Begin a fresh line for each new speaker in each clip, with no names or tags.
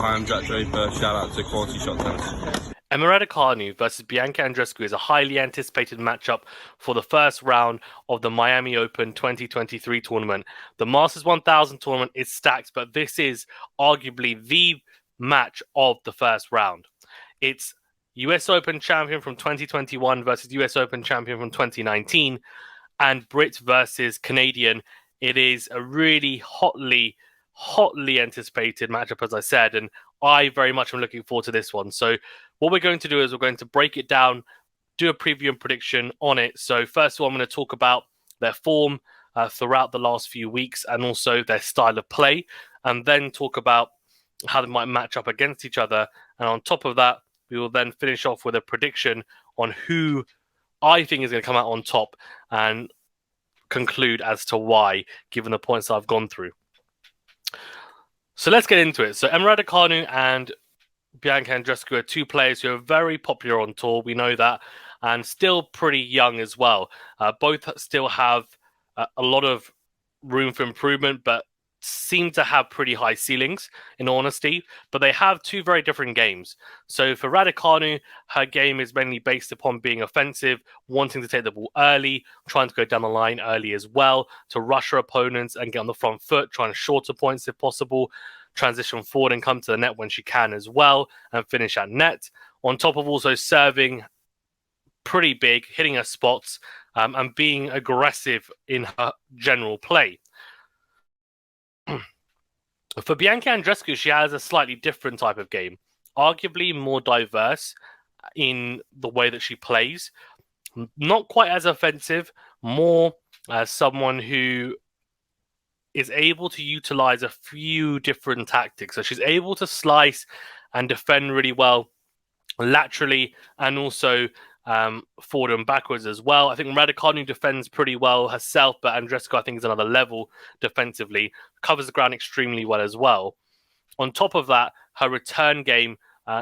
Hi, I'm Jack Draper. Shout out to QualityShot Tennis.
Raducanu versus Bianca Andreescu is a highly anticipated matchup for the first round of the Miami Open 2023 tournament. The Masters 1000 tournament is stacked, but this is arguably the match of the first round. It's US Open champion from 2021 versus US Open champion from 2019, and Brit versus Canadian. It is a really hotly anticipated matchup, as I said, and I very much am looking forward to this one. So what we're going to do is we're going to break it down, do a preview and prediction on it. So first of all, I'm going to talk about their form throughout the last few weeks and also their style of play, and then talk about how they might match up against each other. And on top of that, we will then finish off with a prediction on who I think is going to come out on top and conclude as to why, given the points I've gone through. So let's get into it. So Raducanu and Bianca Andreescu are two players who are very popular on tour. We know that, and still pretty young as well. Both still have a lot of room for improvement, but seem to have pretty high ceilings, in honesty. But they have two very different games. So for Raducanu, her game is mainly based upon being offensive, wanting to take the ball early, trying to go down the line early as well, to rush her opponents and get on the front foot, trying to shorter points if possible, transition forward and come to the net when she can as well, and finish at net. On top of also serving pretty big, hitting her spots, and being aggressive in her general play. For Bianca Andreescu, she has a slightly different type of game, arguably more diverse in the way that she plays. Not quite as offensive, more as someone who is able to utilize a few different tactics. So she's able to slice and defend really well laterally and also forward and backwards as well. I think Raducanu defends pretty well herself, but Andreescu, I think, is another level defensively. Covers the ground extremely well as well. On top of that, her return game,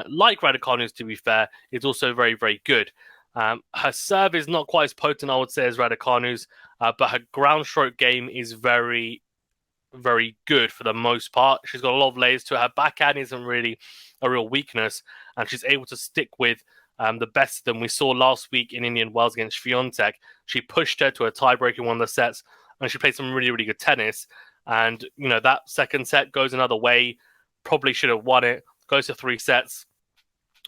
like Raducanu's, to be fair, is also very, very good. Her serve is not quite as potent, I would say, as Raducanu's, but her ground stroke game is very, very good for the most part. She's got a lot of layers to her. Her backhand isn't really a real weakness, and she's able to stick with the best of them. We saw last week in Indian Wells against Swiatek. She pushed her to a tiebreak in one of the sets, and she played some really, really good tennis. And, you know, that second set goes another way. Probably should have won it. Goes to 3 sets.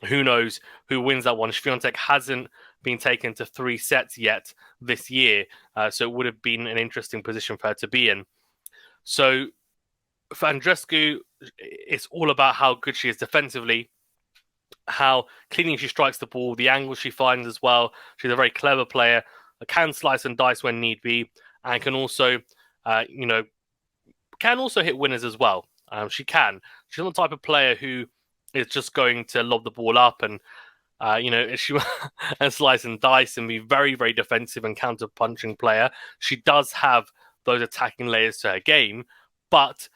Who knows who wins that one? Swiatek hasn't been taken to 3 sets yet this year, so it would have been an interesting position for her to be in. So for Andreescu, it's all about how good she is defensively, how cleanly she strikes the ball, the angle she finds as well. She's a very clever player, can slice and dice when need be, and can also, can also hit winners as well. She's not the type of player who is just going to lob the ball up and, she and slice and dice and be very, very defensive and counter-punching player. She does have those attacking layers to her game, but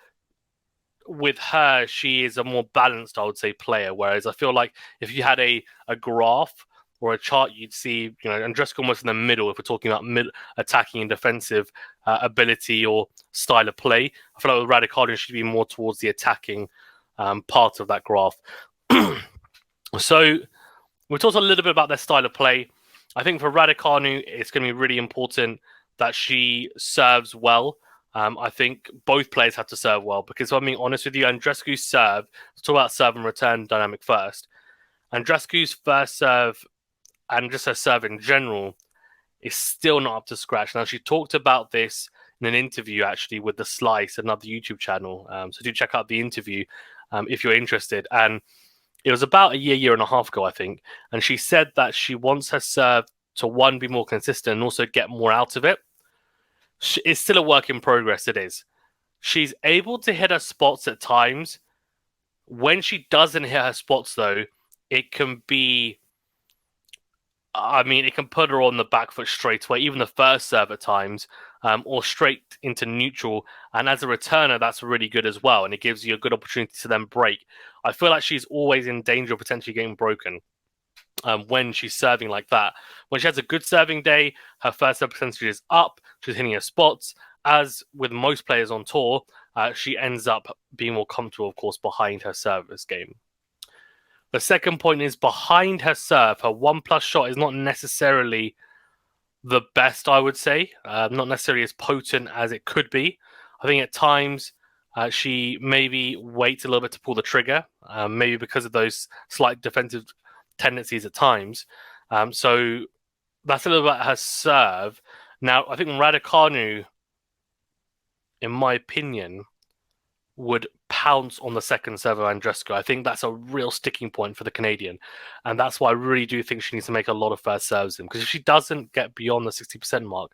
with her, she is a more balanced, I would say, player. Whereas I feel like if you had a graph or a chart, you'd see, Andreescu almost in the middle if we're talking about attacking and defensive ability or style of play. I feel like with Raducanu, should be more towards the attacking part of that graph. So we talked a little bit about their style of play. I think for Raducanu, it's going to be really important that she serves well. I think both players have to serve well because, if I'm being honest with you, Andreescu's serve, let's talk about serve and return dynamic first. Andreescu's first serve and just her serve in general is still not up to scratch. Now, she talked about this in an interview actually with The Slice, another YouTube channel. So do check out the interview if you're interested. And it was about a year and a half ago, I think. And she said that she wants her serve to, one, be more consistent and also get more out of it. It's still a work in progress, it is. She's able to hit her spots at times. When she doesn't hit her spots, though, it can be... it can put her on the back foot straight away, even the first serve at times, or straight into neutral. And as a returner, that's really good as well. And it gives you a good opportunity to then break. I feel like she's always in danger of potentially getting broken. When she's serving like that. When she has a good serving day, her first serve percentage is up. She's hitting her spots. As with most players on tour, she ends up being more comfortable, of course, behind her service game. The second point is behind her serve, her 1+ shot is not necessarily the best, I would say. Not necessarily as potent as it could be. I think at times she maybe waits a little bit to pull the trigger, maybe because of those slight defensive tendencies at times. So that's a little bit about her serve. Now, I think Raducanu, in my opinion, would pounce on the second serve of Andreescu. I think that's a real sticking point for the Canadian. And that's why I really do think she needs to make a lot of first serves in. Because if she doesn't get beyond the 60% mark,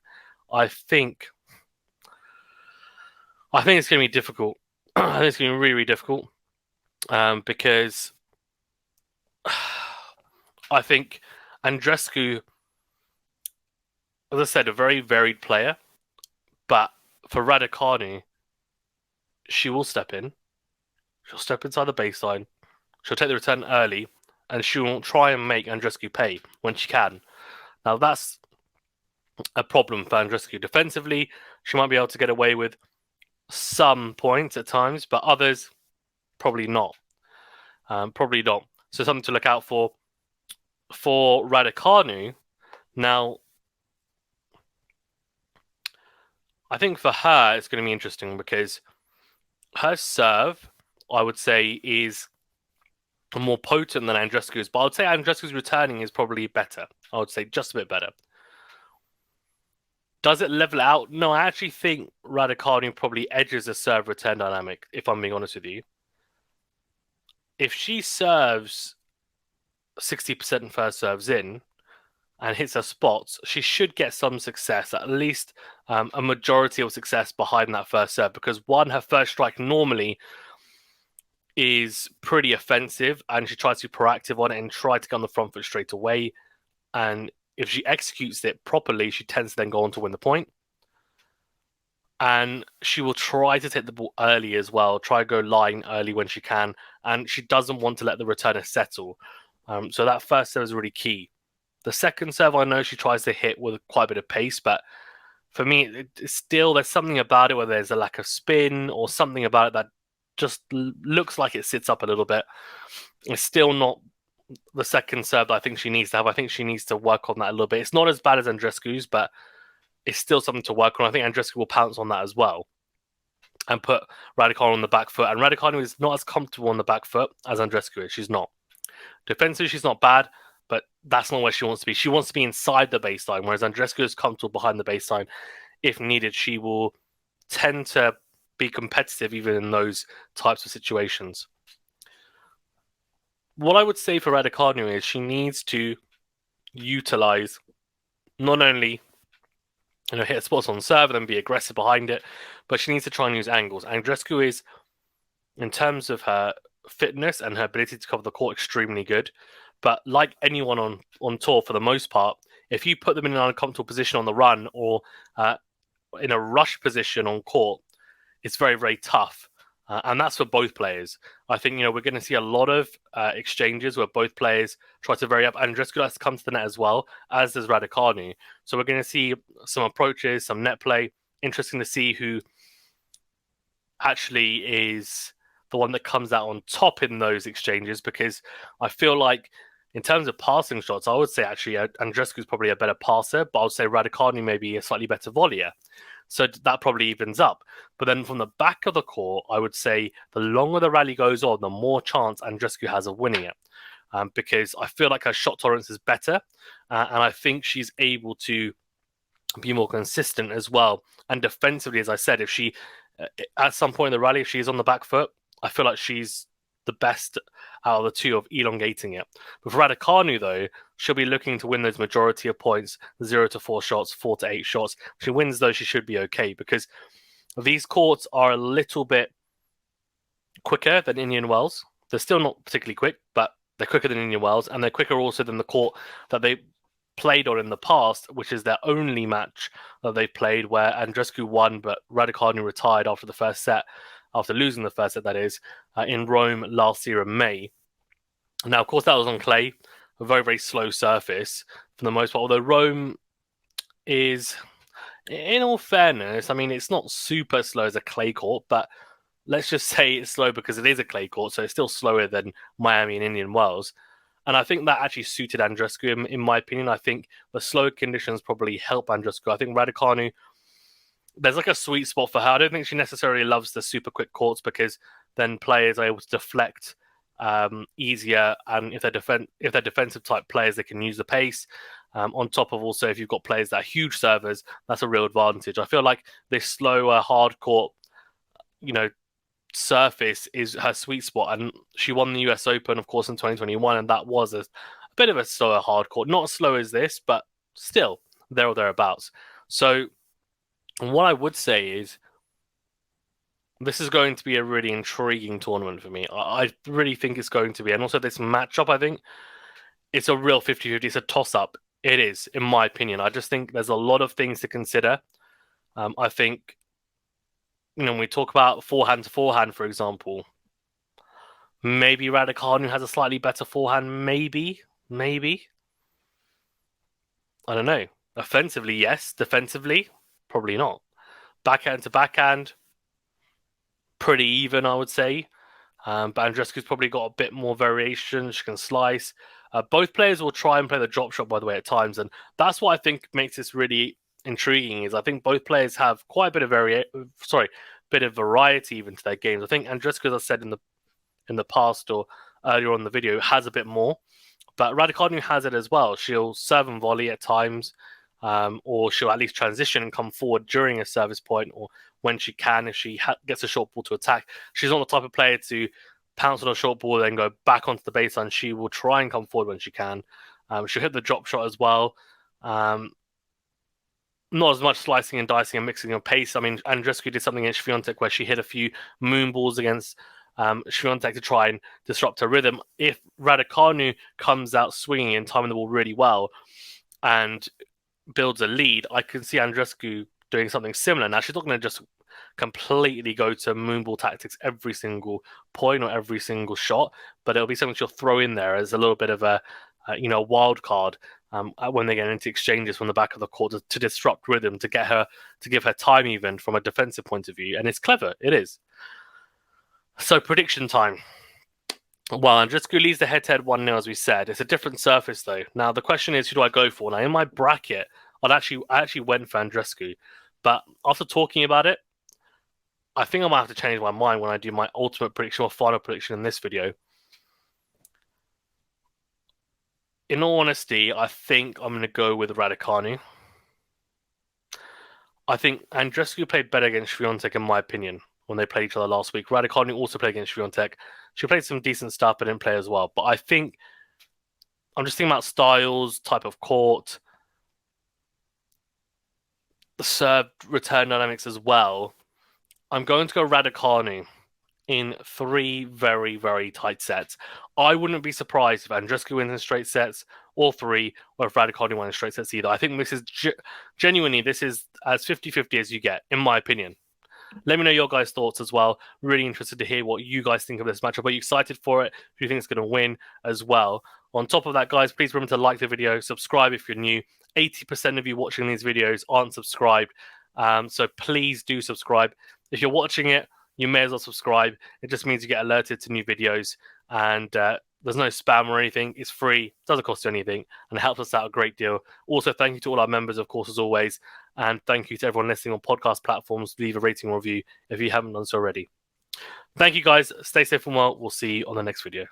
I think it's going to be difficult. I think it's going to be really, really difficult. Because I think Andreescu, as I said, a very varied player. But for Raducanu, she will step in. She'll step inside the baseline. She'll take the return early, and she will try and make Andreescu pay when she can. Now, that's a problem for Andreescu. Defensively, she might be able to get away with some points at times, but others, probably not. Probably not. So something to look out for Raducanu. Now, I think for her, it's going to be interesting because her serve, I would say, is more potent than Andreescu's, but I would say Andreescu's returning is probably better. I would say just a bit better. Does it level out? No, I actually think Raducanu probably edges the serve return dynamic, if I'm being honest with you. If she serves 60% first serves in and hits her spots, she should get some success, at least a majority of success behind that first serve, because one, her first strike normally is pretty offensive and she tries to be proactive on it and try to get on the front foot straight away. And if she executes it properly, she tends to then go on to win the point. And she will try to take the ball early as well, try to go line early when she can. And she doesn't want to let the returner settle. So that first serve is really key. The second serve, I know she tries to hit with quite a bit of pace, but for me, there's something about it where there's a lack of spin or something about it that just looks like it sits up a little bit. It's still not the second serve that I think she needs to have. I think she needs to work on that a little bit. It's not as bad as Andreescu's, but it's still something to work on. I think Andreescu will pounce on that as well and put Raducanu on the back foot. And Raducanu is not as comfortable on the back foot as Andreescu is. She's not. Defensively, she's not bad, but that's not where she wants to be. She wants to be inside the baseline, whereas Andreescu is comfortable behind the baseline. If needed, she will tend to be competitive even in those types of situations. What I would say for Raducanu is she needs to utilize not only hit spots on serve and then be aggressive behind it, but she needs to try and use angles. Andreescu is, in terms of her fitness and her ability to cover the court, extremely good. But like anyone on tour, for the most part, if you put them in an uncomfortable position on the run or in a rush position on court, it's very, very tough. And that's for both players. I think, we're going to see a lot of exchanges where both players try to vary up. Andreescu likes to come to the net as well, as does Raducanu. So we're going to see some approaches, some net play. Interesting to see who actually is the one that comes out on top in those exchanges, because I feel like in terms of passing shots, I would say actually Andreescu is probably a better passer, but I would say Raducanu may be a slightly better volleyer. So that probably evens up. But then from the back of the court, I would say the longer the rally goes on, the more chance Andreescu has of winning it. Because I feel like her shot tolerance is better. And I think she's able to be more consistent as well. And defensively, as I said, if she, at some point in the rally, if she's on the back foot, I feel like she's the best out of the two of elongating it. But for Raducanu, though, she'll be looking to win those majority of points, 0 to 4 shots, 4 to 8 shots. If she wins those, she should be okay, because these courts are a little bit quicker than Indian Wells. They're still not particularly quick, but they're quicker than Indian Wells, and they're quicker also than the court that they played on in the past, which is their only match that they played, where Andreescu won, but Raducanu retired after the first set, after losing the first set, that is, in Rome last year in May. Now, of course, that was on clay, a very, very slow surface for the most part, although Rome is, in all fairness, I mean, it's not super slow as a clay court, but let's just say it's slow because it is a clay court, so it's still slower than Miami and Indian Wells. And I think that actually suited Andreescu, in my opinion. I think the slow conditions probably help Andreescu. I think Raducanu, there's like a sweet spot for her. I don't think she necessarily loves the super quick courts because then players are able to deflect easier, and if they're defensive type players, they can use the pace. On top of also, if you've got players that are huge servers, that's a real advantage. I feel like this slower hard court, surface is her sweet spot, and she won the US Open, of course, in 2021, and that was a bit of a slower hard court, not as slow as this, but still there or thereabouts. So what I would say is this is going to be a really intriguing tournament for me. I really think it's going to be, and also this matchup, I think it's a real 50-50. It's a toss-up. It is, in my opinion. I just think there's a lot of things to consider. I think, when we talk about forehand to forehand, for example, maybe Raducanu has a slightly better forehand. Maybe. I don't know. Offensively, yes. Defensively, probably not. Backhand to backhand, pretty even, I would say. But Andreescu's probably got a bit more variation. She can slice. Both players will try and play the drop shot, by the way, at times. And that's what I think makes this really intriguing, is I think both players have quite a bit of variety even to their games. I think Andreescu, as I said in the past or earlier on in the video, has a bit more. But Raducanu has it as well. She'll serve and volley at times, or she'll at least transition and come forward during a service point, or when she can, if she gets a short ball to attack. She's not the type of player to pounce on a short ball, then go back onto the baseline. She will try and come forward when she can. She'll hit the drop shot as well. Not as much slicing and dicing and mixing of pace. I mean, Andreescu did something against Swiatek where she hit a few moon balls against Swiatek to try and disrupt her rhythm. If Raducanu comes out swinging and timing the ball really well and builds a lead, I can see Andreescu doing something similar. Now, she's not going to just completely go to moonball tactics every single point or every single shot, but it'll be something she'll throw in there as a little bit of a wild card when they get into exchanges from the back of the court to disrupt rhythm, to give her time even from a defensive point of view. And it's clever. It is. So prediction time. Well, Andreescu leads the head-to-head 1-0, as we said. It's a different surface, though. Now, the question is, who do I go for? Now, in my bracket, I actually went for Andreescu. But after talking about it, I think I might have to change my mind when I do my ultimate prediction or final prediction in this video. In all honesty, I think I'm going to go with Raducanu. I think Andreescu played better against Swiatek, in my opinion, when they played each other last week. Raducanu also played against Swiatek. She played some decent stuff, but didn't play as well. But I think I'm just thinking about styles, type of court, the serve return dynamics as well. I'm going to go Raducanu in 3 very, very tight sets. I wouldn't be surprised if Andreescu wins in straight sets, or 3, or if Raducanu wins in straight sets either. I think this is genuinely, this is as 50-50 as you get, in my opinion. Let me know your guys' thoughts as well. Really interested to hear what you guys think of this matchup. Are you excited for it? Do you think it's going to win as well? On top of that, guys, please remember to like the video, subscribe if you're new. 80% of you watching these videos aren't subscribed, so please do subscribe. If you're watching it, you may as well subscribe. It just means you get alerted to new videos, and there's no spam or anything. It's free, doesn't cost you anything, and it helps us out a great deal. Also, thank you to all our members, of course, as always, and thank you to everyone listening on podcast platforms. Leave a rating or review if you haven't done so already. Thank you, guys. Stay safe and well. We'll see you on the next video.